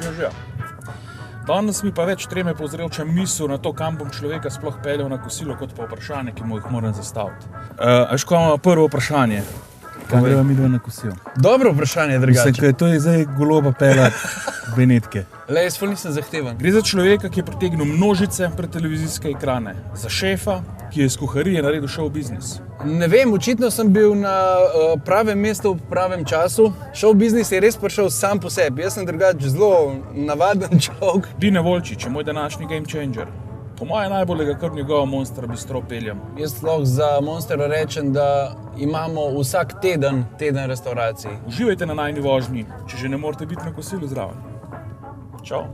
Jožja. Danes mi pa več treme povzroča misel na to, kam bom človeka sploh peljal na kosilo, kot pa vprašanje, ki mu jih moram zastaviti. Veš, ko imamo prvo vprašanje, kam greva midva na kosilo? Dobro vprašanje, drugače. Mislim, to je zdaj goloba peljati Benetke. Le, jaz nisem zahteven. Gre za človeka, ki je pritegnil množice pred televizijske ekrane. Za šefa, ki je iz kuharije naredil show biznis. Ne vem, očitno sem bil na pravem mestu v pravem času. Show biznis je res prišel sam po sebi. Jaz sem drugače zelo navaden človek. Bine Volčič je moj današnji game changer. Po moje najbolj ga kar njegova Monster bistro peljem. Jaz lahko za Monster rečem, da imamo vsak teden restauracij. Uživajte na najni vožnji, če že ne morete biti na kosilu zraven. Čau.